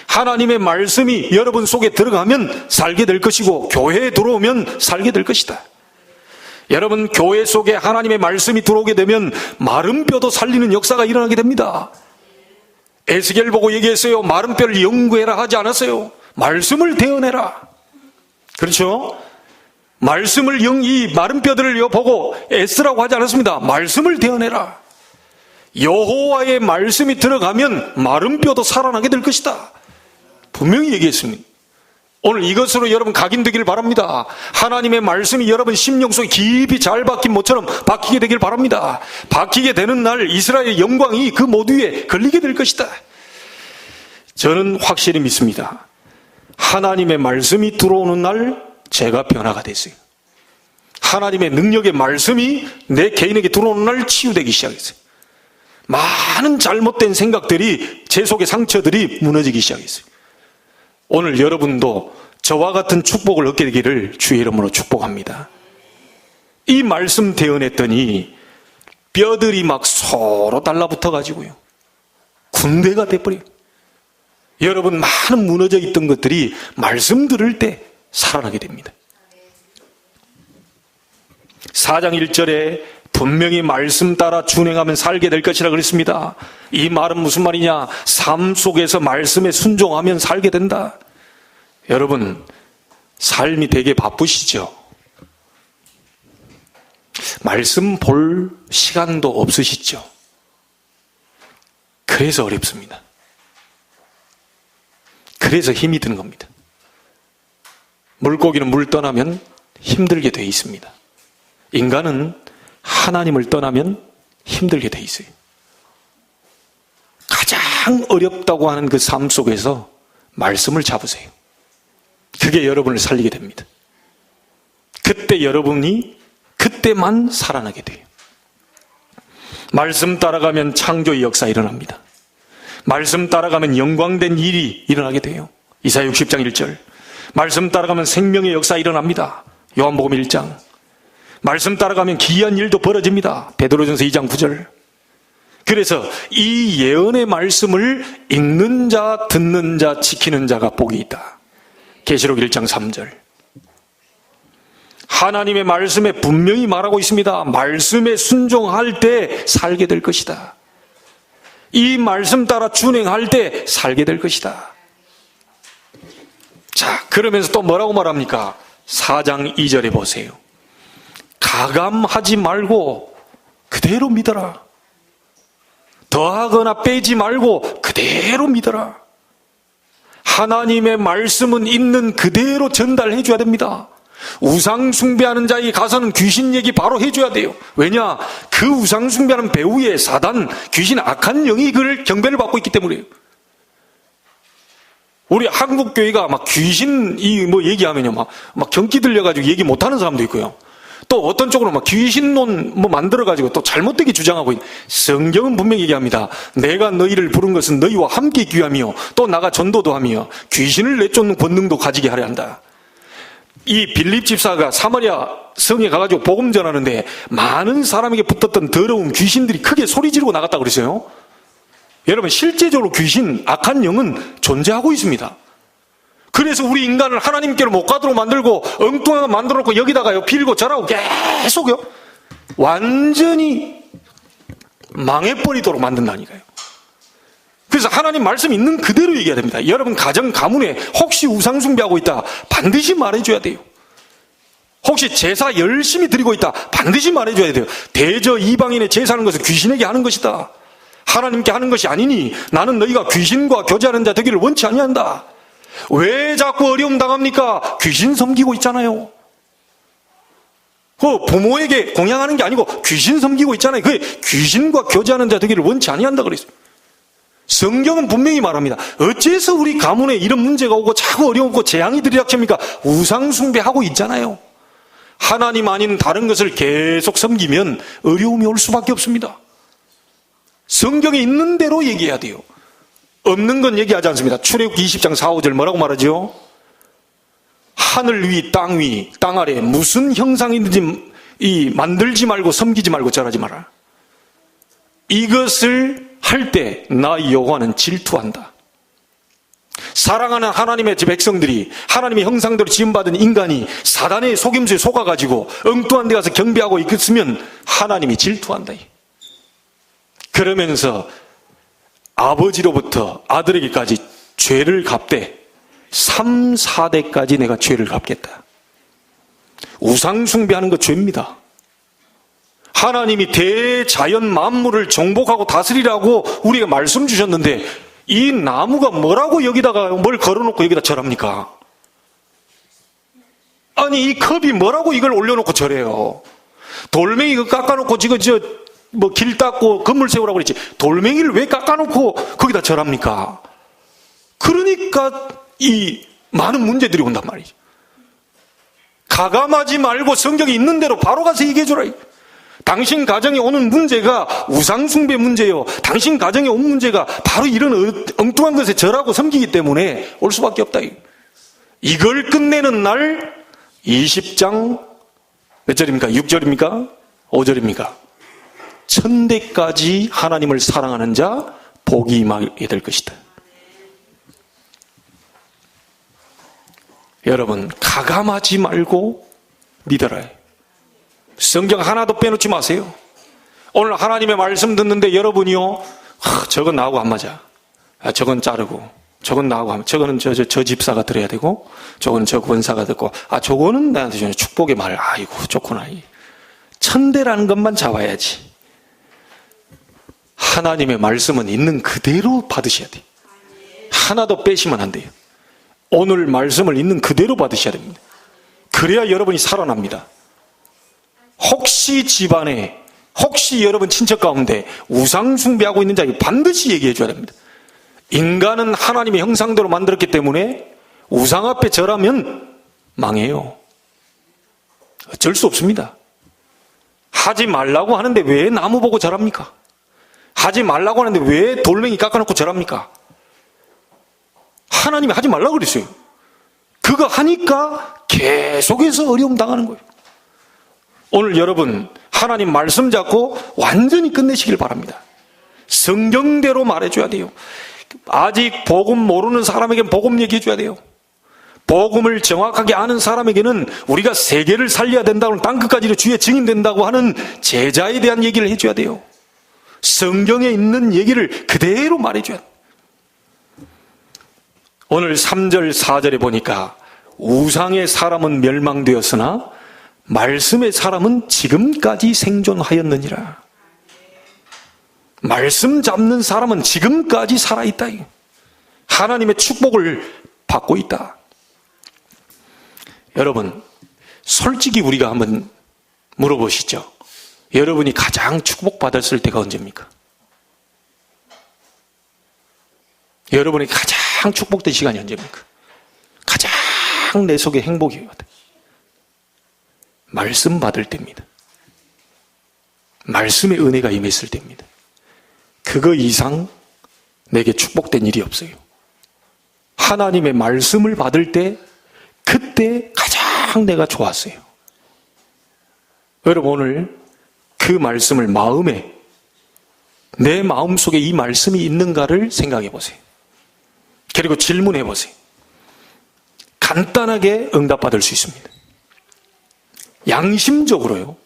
하나님의 말씀이 여러분 속에 들어가면 살게 될 것이고, 교회에 들어오면 살게 될 것이다. 여러분, 교회 속에 하나님의 말씀이 들어오게 되면 마른 뼈도 살리는 역사가 일어나게 됩니다. 에스겔 보고 얘기했어요. 마른 뼈를 연구해라 하지 않았어요. 말씀을 대언해라. 그렇죠? 말씀을 이 마른 뼈들을 보고 애쓰라고 하지 않았습니다. 말씀을 대언해라. 여호와의 말씀이 들어가면 마른 뼈도 살아나게 될 것이다. 분명히 얘기했습니다. 오늘 이것으로 여러분 각인되기를 바랍니다. 하나님의 말씀이 여러분 심령 속에 깊이 잘 박힌 못처럼 박히게 되길 바랍니다. 박히게 되는 날 이스라엘의 영광이 그 모두에 걸리게 될 것이다. 저는 확실히 믿습니다. 하나님의 말씀이 들어오는 날 제가 변화가 됐어요. 하나님의 능력의 말씀이 내 개인에게 들어오는 날 치유되기 시작했어요. 많은 잘못된 생각들이, 제 속의 상처들이 무너지기 시작했어요. 오늘 여러분도 저와 같은 축복을 얻게 되기를 주의 이름으로 축복합니다. 이 말씀 대언했더니 뼈들이 막 서로 달라붙어 가지고요, 군대가 돼버려요. 여러분, 많은 무너져 있던 것들이 말씀 들을 때 살아나게 됩니다. 4장 1절에 분명히 말씀 따라 준행하면 살게 될 것이라 그랬습니다. 이 말은 무슨 말이냐? 삶 속에서 말씀에 순종하면 살게 된다. 여러분, 삶이 되게 바쁘시죠? 말씀 볼 시간도 없으시죠? 그래서 어렵습니다. 그래서 힘이 드는 겁니다. 물고기는 물 떠나면 힘들게 돼 있습니다. 인간은 하나님을 떠나면 힘들게 돼 있어요. 가장 어렵다고 하는 그 삶 속에서 말씀을 잡으세요. 그게 여러분을 살리게 됩니다. 그때 여러분이 그때만 살아나게 돼요. 말씀 따라가면 창조의 역사 일어납니다. 말씀 따라가면 영광된 일이 일어나게 돼요. 이사야 60장 1절. 말씀 따라가면 생명의 역사 일어납니다. 요한복음 1장. 말씀 따라가면 기이한 일도 벌어집니다. 베드로전서 2장 9절. 그래서 이 예언의 말씀을 읽는 자, 듣는 자, 지키는 자가 복이 있다. 계시록 1장 3절. 하나님의 말씀에 분명히 말하고 있습니다. 말씀에 순종할 때 살게 될 것이다. 이 말씀 따라 준행할 때 살게 될 것이다. 자, 그러면서 또 뭐라고 말합니까? 4장 2절에 보세요. 가감하지 말고 그대로 믿어라. 더하거나 빼지 말고 그대로 믿어라. 하나님의 말씀은 있는 그대로 전달해 줘야 됩니다. 우상 숭배하는 자에게 가서는 귀신 얘기 바로 해줘야 돼요. 왜냐? 그 우상 숭배하는 배후에 사단, 귀신, 악한 영이 그를 경배를 받고 있기 때문이에요. 우리 한국 교회가 막 귀신 얘기하면요, 막 경기 들려가지고 얘기 못하는 사람도 있고요. 또 어떤 쪽으로 막 귀신론 만들어가지고 또 잘못되게 주장하고 있는. 성경은 분명히 얘기합니다. 내가 너희를 부른 것은 너희와 함께 있기 위함이요 또 나가 전도도 하며 귀신을 내쫓는 권능도 가지게 하려 한다. 이 빌립 집사가 사마리아 성에 가가지고 복음 전하는데 많은 사람에게 붙었던 더러운 귀신들이 크게 소리 지르고 나갔다고 그랬어요. 여러분, 실제적으로 귀신, 악한 영은 존재하고 있습니다. 그래서 우리 인간을 하나님께로 못 가도록 만들고 엉뚱한 거 만들어 놓고 여기다가요 빌고 절하고 계속요 완전히 망해버리도록 만든다니까요. 그래서 하나님 말씀 있는 그대로 얘기해야 됩니다. 여러분 가정 가문에 혹시 우상 숭배하고 있다 반드시 말해줘야 돼요. 혹시 제사 열심히 드리고 있다 반드시 말해줘야 돼요. 대저 이방인의 제사하는 것은 귀신에게 하는 것이다. 하나님께 하는 것이 아니니 나는 너희가 귀신과 교제하는 자 되기를 원치 아니한다. 왜 자꾸 어려움 당합니까? 귀신 섬기고 있잖아요. 그 부모에게 공양하는 게 아니고 귀신 섬기고 있잖아요. 그게 귀신과 교제하는 자 되기를 원치 아니한다 그랬어요. 성경은 분명히 말합니다. 어째서 우리 가문에 이런 문제가 오고 자꾸 어려움고 재앙이 들이닥칩니까? 우상 숭배하고 있잖아요. 하나님 아닌 다른 것을 계속 섬기면 어려움이 올 수밖에 없습니다. 성경에 있는 대로 얘기해야 돼요. 없는 건 얘기하지 않습니다. 출애굽기 20장 4, 5절 뭐라고 말하죠? 하늘 위, 땅 아래 무슨 형상이든지 만들지 말고 섬기지 말고 절하지 마라. 이것을 할 때 나 여호와는 질투한다. 사랑하는 하나님의 백성들이 하나님의 형상대로 지음받은 인간이 사단의 속임수에 속아가지고 엉뚱한 데 가서 경배하고 있으면 하나님이 질투한다. 그러면서 아버지로부터 아들에게까지 죄를 갚되 3, 4대까지 내가 죄를 갚겠다. 우상 숭배하는 거 죄입니다. 하나님이 대자연 만물을 정복하고 다스리라고 우리에게 말씀 주셨는데 이 나무가 뭐라고 여기다가 뭘 걸어놓고 여기다 절합니까? 아니 이 컵이 뭐라고 이걸 올려놓고 절해요? 돌멩이 이거 깎아놓고 지금 길 닦고 건물 세우라고 그랬지 돌멩이를 왜 깎아놓고 거기다 절합니까? 그러니까 이 많은 문제들이 온단 말이죠. 가감하지 말고 성경에 있는 대로 바로 가서 얘기해줘라. 당신 가정에 오는 문제가 우상숭배 문제요. 당신 가정에 온 문제가 바로 이런 엉뚱한 것에 절하고 섬기기 때문에 올 수밖에 없다. 이걸 끝내는 날 20장 몇 절입니까? 6절입니까? 5절입니까? 천대까지 하나님을 사랑하는 자 복이 임하게 될 것이다. 여러분 가감하지 말고 믿어라. 성경 하나도 빼놓지 마세요. 오늘 하나님의 말씀 듣는데 여러분이요 저건 나하고 안 맞아. 저건 자르고 저건 나하고 안 맞아. 저거는 저 집사가 들어야 되고 저거는 저 권사가 듣고 저거는 나한테 주는 축복의 말. 아이고 좋구나. 천대라는 것만 잡아야지. 하나님의 말씀은 있는 그대로 받으셔야 돼요. 하나도 빼시면 안 돼요. 오늘 말씀을 있는 그대로 받으셔야 됩니다. 그래야 여러분이 살아납니다. 혹시 집안에 혹시 여러분 친척 가운데 우상 숭배하고 있는 자에게 반드시 얘기해 줘야 됩니다. 인간은 하나님의 형상대로 만들었기 때문에 우상 앞에 절하면 망해요. 어쩔 수 없습니다. 하지 말라고 하는데 왜 나무 보고 절합니까? 하지 말라고 하는데 왜 돌멩이 깎아놓고 절합니까? 하나님이 하지 말라고 그랬어요. 그거 하니까 계속해서 어려움 당하는 거예요. 오늘 여러분 하나님 말씀 잡고 완전히 끝내시길 바랍니다. 성경대로 말해줘야 돼요. 아직 복음 모르는 사람에게는 복음 얘기해줘야 돼요. 복음을 정확하게 아는 사람에게는 우리가 세계를 살려야 된다고 땅끝까지로 주의 증인된다고 하는 제자에 대한 얘기를 해줘야 돼요. 성경에 있는 얘기를 그대로 말해줘야 돼요. 오늘 3절 4절에 보니까 우상의 사람은 멸망되었으나 말씀의 사람은 지금까지 생존하였느니라. 말씀 잡는 사람은 지금까지 살아있다. 하나님의 축복을 받고 있다. 여러분, 솔직히 우리가 한번 물어보시죠. 여러분이 가장 축복받았을 때가 언제입니까? 여러분이 가장 축복된 시간이 언제입니까? 가장 내 속에 행복이 왔다. 말씀 받을 때입니다. 말씀의 은혜가 임했을 때입니다. 그거 이상 내게 축복된 일이 없어요. 하나님의 말씀을 받을 때 그때 가장 내가 좋았어요. 여러분, 오늘 그 말씀을 마음에, 내 마음속에 이 말씀이 있는가를 생각해 보세요. 그리고 질문해 보세요. 간단하게 응답받을 수 있습니다. 양심적으로요.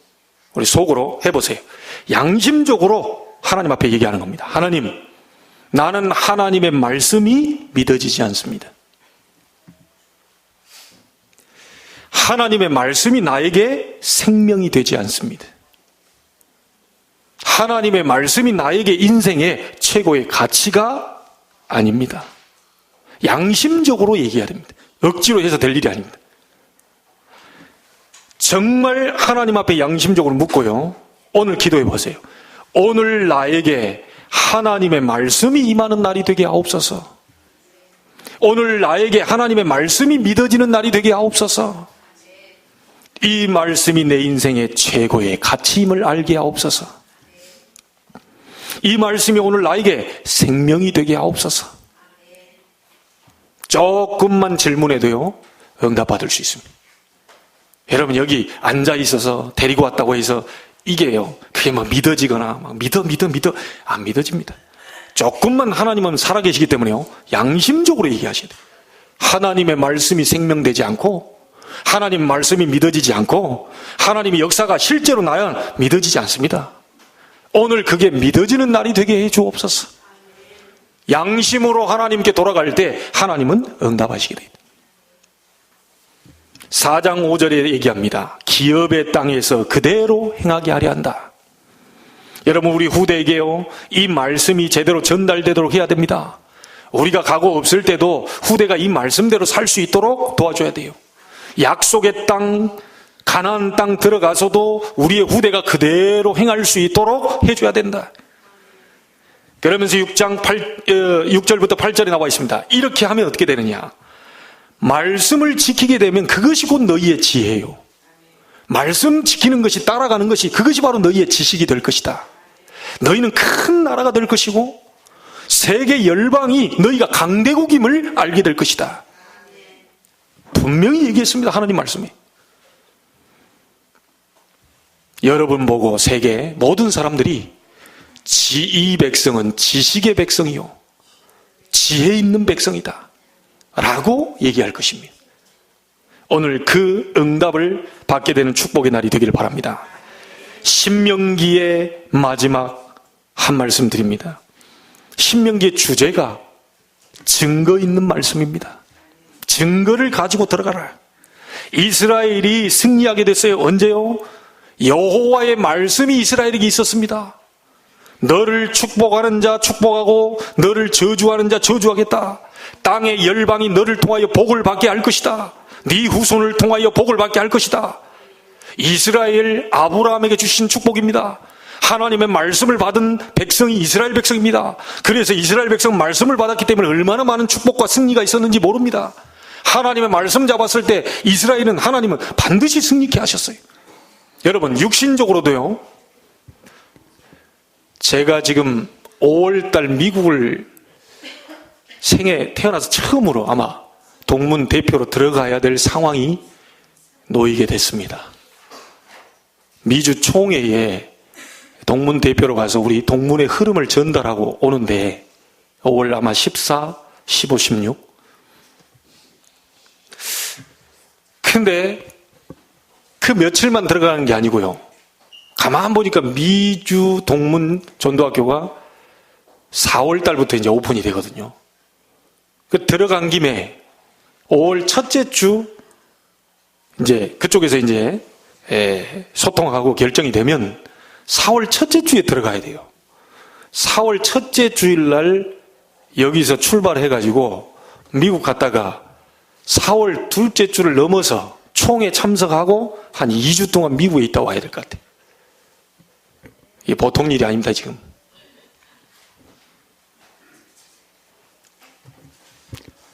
우리 속으로 해보세요. 양심적으로 하나님 앞에 얘기하는 겁니다. 하나님, 나는 하나님의 말씀이 믿어지지 않습니다. 하나님의 말씀이 나에게 생명이 되지 않습니다. 하나님의 말씀이 나에게 인생의 최고의 가치가 아닙니다. 양심적으로 얘기해야 됩니다. 억지로 해서 될 일이 아닙니다. 정말 하나님 앞에 양심적으로 묻고요. 오늘 기도해 보세요. 오늘 나에게 하나님의 말씀이 임하는 날이 되게 하옵소서. 오늘 나에게 하나님의 말씀이 믿어지는 날이 되게 하옵소서. 이 말씀이 내 인생의 최고의 가치임을 알게 하옵소서. 이 말씀이 오늘 나에게 생명이 되게 하옵소서. 조금만 질문해도요, 응답받을 수 있습니다. 여러분, 여기 앉아 있어서 데리고 왔다고 해서 이게요, 그게 막 믿어지거나 막 믿어 안 믿어집니다. 조금만 하나님은 살아계시기 때문에요, 양심적으로 얘기하셔야 돼요. 하나님의 말씀이 생명되지 않고, 하나님 말씀이 믿어지지 않고, 하나님의 역사가 실제로 나야 믿어지지 않습니다. 오늘 그게 믿어지는 날이 되게 해 주옵소서. 양심으로 하나님께 돌아갈 때 하나님은 응답하시게 됩니다. 4장 5절에 얘기합니다. 기업의 땅에서 그대로 행하게 하려 한다. 여러분, 우리 후대에게요, 이 말씀이 제대로 전달되도록 해야 됩니다. 우리가 가고 없을 때도 후대가 이 말씀대로 살 수 있도록 도와줘야 돼요. 약속의 땅, 가나안 땅 들어가서도 우리의 후대가 그대로 행할 수 있도록 해줘야 된다. 그러면서 6절부터 8절에 나와 있습니다. 이렇게 하면 어떻게 되느냐? 말씀을 지키게 되면 그것이 곧 너희의 지혜예요. 말씀 지키는 것이, 따라가는 것이, 그것이 바로 너희의 지식이 될 것이다. 너희는 큰 나라가 될 것이고 세계 열방이 너희가 강대국임을 알게 될 것이다. 분명히 얘기했습니다. 하나님 말씀이. 여러분 보고 세계 모든 사람들이 이 백성은 지식의 백성이요, 지혜 있는 백성이다 라고 얘기할 것입니다. 오늘 그 응답을 받게 되는 축복의 날이 되기를 바랍니다. 신명기의 마지막 한 말씀 드립니다. 신명기의 주제가 증거 있는 말씀입니다. 증거를 가지고 들어가라. 이스라엘이 승리하게 됐어요. 언제요? 여호와의 말씀이 이스라엘에게 있었습니다. 너를 축복하는 자 축복하고 너를 저주하는 자 저주하겠다. 땅의 열방이 너를 통하여 복을 받게 할 것이다. 네 후손을 통하여 복을 받게 할 것이다. 이스라엘 아브라함에게 주신 축복입니다. 하나님의 말씀을 받은 백성이 이스라엘 백성입니다. 그래서 이스라엘 백성은 말씀을 받았기 때문에 얼마나 많은 축복과 승리가 있었는지 모릅니다. 하나님의 말씀 잡았을 때 이스라엘은, 하나님은 반드시 승리케 하셨어요. 여러분, 육신적으로도요, 제가 지금 5월달 미국을 생애 태어나서 처음으로 아마 동문 대표로 들어가야 될 상황이 놓이게 됐습니다. 미주 총회에 동문 대표로 가서 우리 동문의 흐름을 전달하고 오는데 5월 아마 14, 15, 16. 근데 그 며칠만 들어가는 게 아니고요. 가만 보니까 미주 동문 전도학교가 4월 달부터 이제 오픈이 되거든요. 그 들어간 김에 5월 첫째 주 이제 그쪽에서 이제 소통하고 결정이 되면 4월 첫째 주에 들어가야 돼요. 4월 첫째 주일날 여기서 출발해가지고 미국 갔다가 4월 둘째 주를 넘어서 총회 참석하고 한 2주 동안 미국에 있다 와야 될 것 같아요. 이게 보통 일이 아닙니다, 지금.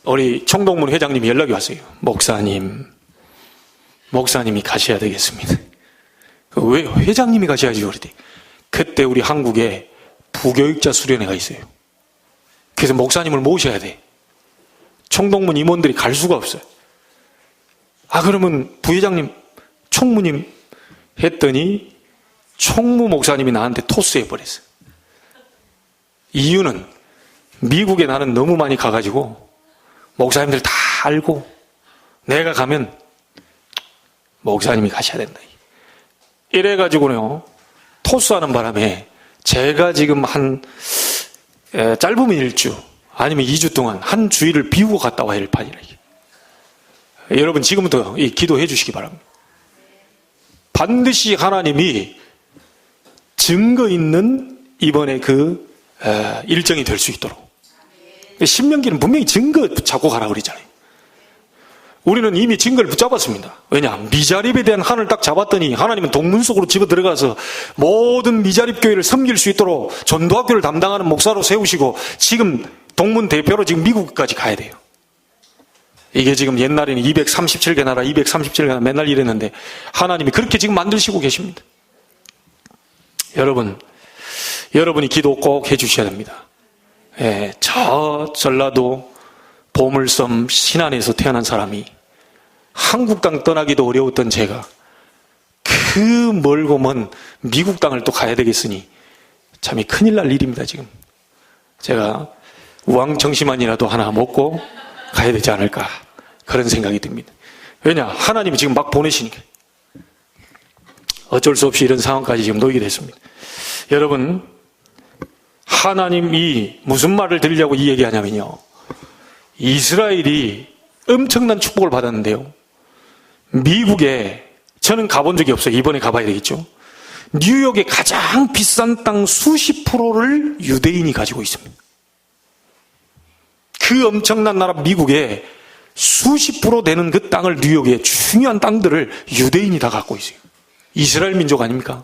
우리 총동문 회장님이 연락이 왔어요. 목사님이 가셔야 되겠습니다. 왜 회장님이 가셔야지 그러대. 그때 우리 한국에 부교육자 수련회가 있어요. 그래서 목사님을 모셔야 돼. 총동문 임원들이 갈 수가 없어요. 그러면 부회장님, 총무님 했더니 총무 목사님이 나한테 토스해버렸어요. 이유는 미국에 나는 너무 많이 가가지고 목사님들 다 알고 내가 가면 목사님이 가셔야 된다. 이래가지고요, 토스하는 바람에 제가 지금 짧으면 1주, 아니면 2주 동안 한 주일을 비우고 갔다 와야 할 판이라. 여러분, 지금부터 기도해 주시기 바랍니다. 반드시 하나님이 증거 있는 이번에 일정이 될 수 있도록. 신명기는 분명히 증거 잡고 가라 그러잖아요. 우리는 이미 증거를 붙잡았습니다. 왜냐? 미자립에 대한 한을 딱 잡았더니 하나님은 동문 속으로 집어 들어가서 모든 미자립 교회를 섬길 수 있도록 전도학교를 담당하는 목사로 세우시고 지금 동문 대표로 지금 미국까지 가야 돼요. 이게 지금 옛날에는 237개 나라, 237개 나라 맨날 이랬는데 하나님이 그렇게 지금 만드시고 계십니다. 여러분이 기도 꼭 해주셔야 됩니다. 저 전라도 보물섬 신안에서 태어난 사람이 한국 땅 떠나기도 어려웠던 제가 그 멀고 먼 미국 땅을 또 가야 되겠으니 참이 큰일 날 일입니다. 지금 제가 우왕청심환이라도 하나 먹고 가야 되지 않을까, 그런 생각이 듭니다. 왜냐? 하나님이 지금 막 보내시니까 어쩔 수 없이 이런 상황까지 지금 놓이게 됐습니다. 여러분, 하나님이 무슨 말을 드리려고 이 얘기하냐면요, 이스라엘이 엄청난 축복을 받았는데요, 미국에 저는 가본 적이 없어요. 이번에 가봐야 되겠죠. 뉴욕의 가장 비싼 땅 수십 프로를 유대인이 가지고 있습니다. 그 엄청난 나라 미국에 수십 프로 되는 그 땅을, 뉴욕의 중요한 땅들을 유대인이 다 갖고 있어요. 이스라엘 민족 아닙니까?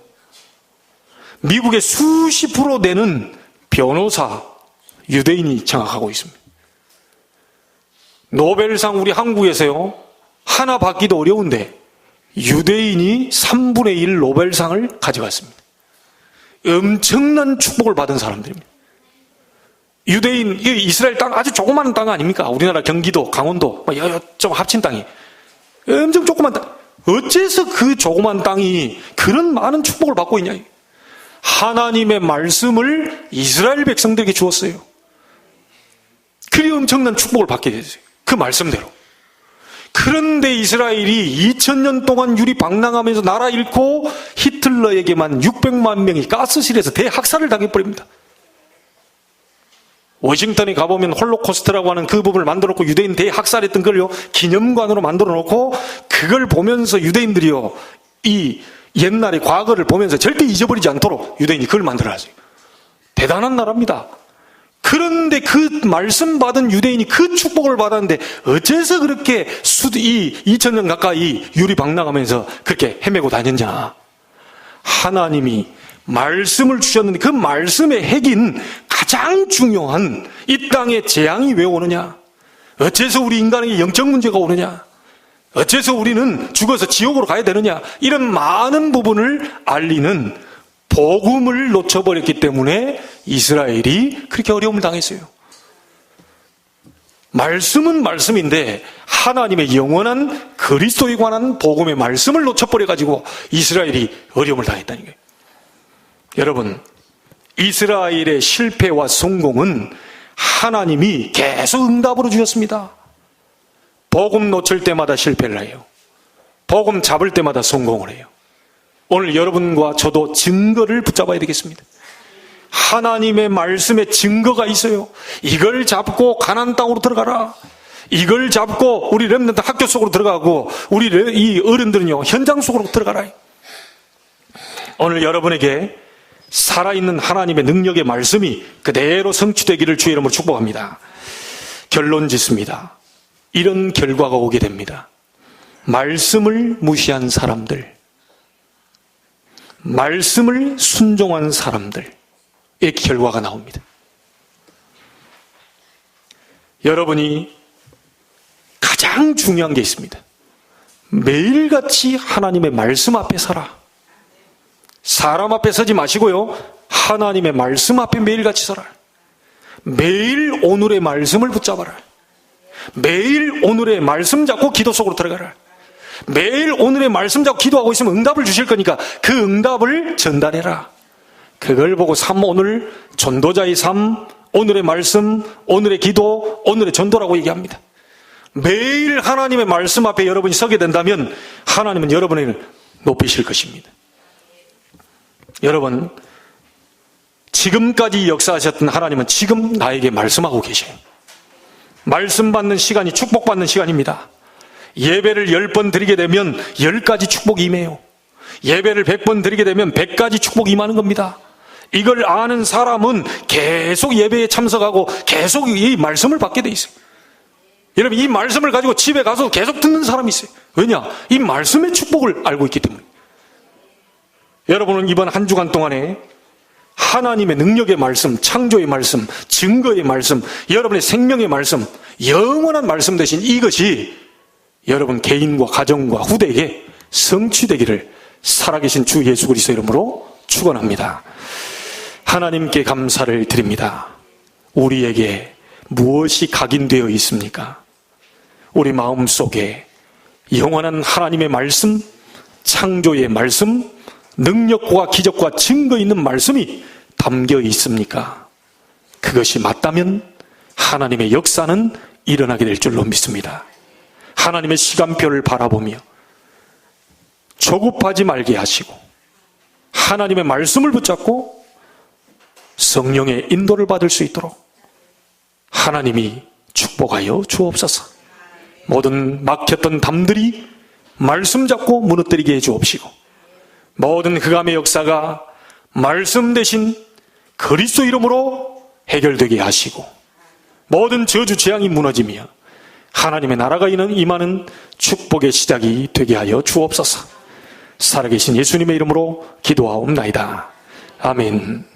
미국의 수십 프로 되는 변호사 유대인이 장악하고 있습니다. 노벨상 우리 한국에서요, 하나 받기도 어려운데 유대인이 3분의 1 노벨상을 가져갔습니다. 엄청난 축복을 받은 사람들입니다. 유대인, 이스라엘 땅 아주 조그마한 땅 아닙니까? 우리나라 경기도, 강원도 좀 합친 땅이 엄청 조그만 땅. 어째서 그 조그만 땅이 그런 많은 축복을 받고 있냐? 하나님의 말씀을 이스라엘 백성들에게 주었어요. 그리 엄청난 축복을 받게 됐어요. 그 말씀대로. 그런데 이스라엘이 2000년 동안 유리방랑하면서 나라 잃고 히틀러에게만 600만 명이 가스실에서 대학살을 당해버립니다. 워싱턴에 가보면 홀로코스트라고 하는 그 부분을 만들어놓고 유대인 대학살했던 걸요, 기념관으로 만들어놓고 그걸 보면서 유대인들이요, 이 옛날의 과거를 보면서 절대 잊어버리지 않도록 유대인이 그걸 만들어놨어요. 대단한 나라입니다. 그런데 그 말씀 받은 유대인이 그 축복을 받았는데 어째서 그렇게 2000년 가까이 유리방랑하면서 그렇게 헤매고 다녔냐? 하나님이 말씀을 주셨는데 그 말씀의 핵인 가장 중요한 이 땅에 재앙이 왜 오느냐? 어째서 우리 인간에게 영적 문제가 오느냐? 어째서 우리는 죽어서 지옥으로 가야 되느냐? 이런 많은 부분을 알리는 복음을 놓쳐버렸기 때문에 이스라엘이 그렇게 어려움을 당했어요. 말씀은 말씀인데 하나님의 영원한 그리스도에 관한 복음의 말씀을 놓쳐버려가지고 이스라엘이 어려움을 당했다는 거예요. 여러분, 이스라엘의 실패와 성공은 하나님이 계속 응답으로 주셨습니다. 복음 놓칠 때마다 실패를 해요. 복음 잡을 때마다 성공을 해요. 오늘 여러분과 저도 증거를 붙잡아야 되겠습니다. 하나님의 말씀에 증거가 있어요. 이걸 잡고 가나안 땅으로 들어가라. 이걸 잡고 우리 렘넌트 학교 속으로 들어가고 우리 이 어른들은요 현장 속으로 들어가라. 오늘 여러분에게 살아있는 하나님의 능력의 말씀이 그대로 성취되기를 주의 이름으로 축복합니다. 결론 짓습니다. 이런 결과가 오게 됩니다. 말씀을 무시한 사람들, 말씀을 순종한 사람들의 결과가 나옵니다. 여러분이 가장 중요한 게 있습니다. 매일같이 하나님의 말씀 앞에 서라. 사람 앞에 서지 마시고요, 하나님의 말씀 앞에 매일같이 서라. 매일 오늘의 말씀을 붙잡아라. 매일 오늘의 말씀 잡고 기도 속으로 들어가라. 매일 오늘의 말씀 잡고 기도하고 있으면 응답을 주실 거니까 그 응답을 전달해라. 그걸 보고 오늘 전도자의 삶, 오늘의 말씀, 오늘의 기도, 오늘의 전도라고 얘기합니다. 매일 하나님의 말씀 앞에 여러분이 서게 된다면 하나님은 여러분을 높이실 것입니다. 여러분, 지금까지 역사하셨던 하나님은 지금 나에게 말씀하고 계셔요. 말씀 받는 시간이 축복받는 시간입니다. 예배를 10번 드리게 되면 10가지 축복이 임해요. 예배를 100번 드리게 되면 100가지 축복이 임하는 겁니다. 이걸 아는 사람은 계속 예배에 참석하고 계속 이 말씀을 받게 돼 있어요. 여러분, 이 말씀을 가지고 집에 가서 계속 듣는 사람이 있어요. 왜냐? 이 말씀의 축복을 알고 있기 때문에. 여러분은 이번 한 주간 동안에 하나님의 능력의 말씀, 창조의 말씀, 증거의 말씀, 여러분의 생명의 말씀, 영원한 말씀 되신 이것이 여러분 개인과 가정과 후대에게 성취되기를 살아계신 주 예수 그리스도 이름으로 축원합니다. 하나님께 감사를 드립니다. 우리에게 무엇이 각인되어 있습니까? 우리 마음속에 영원한 하나님의 말씀, 창조의 말씀, 능력과 기적과 증거 있는 말씀이 담겨 있습니까? 그것이 맞다면 하나님의 역사는 일어나게 될 줄로 믿습니다. 하나님의 시간표를 바라보며 조급하지 말게 하시고 하나님의 말씀을 붙잡고 성령의 인도를 받을 수 있도록 하나님이 축복하여 주옵소서. 모든 막혔던 담들이 말씀 잡고 무너뜨리게 해 주옵시고 모든 흑암의 역사가 말씀 대신 그리스도 이름으로 해결되게 하시고 모든 저주 재앙이 무너지며 하나님의 나라가 임하는 축복의 시작이 되게 하여 주옵소서. 살아계신 예수님의 이름으로 기도하옵나이다. 아멘.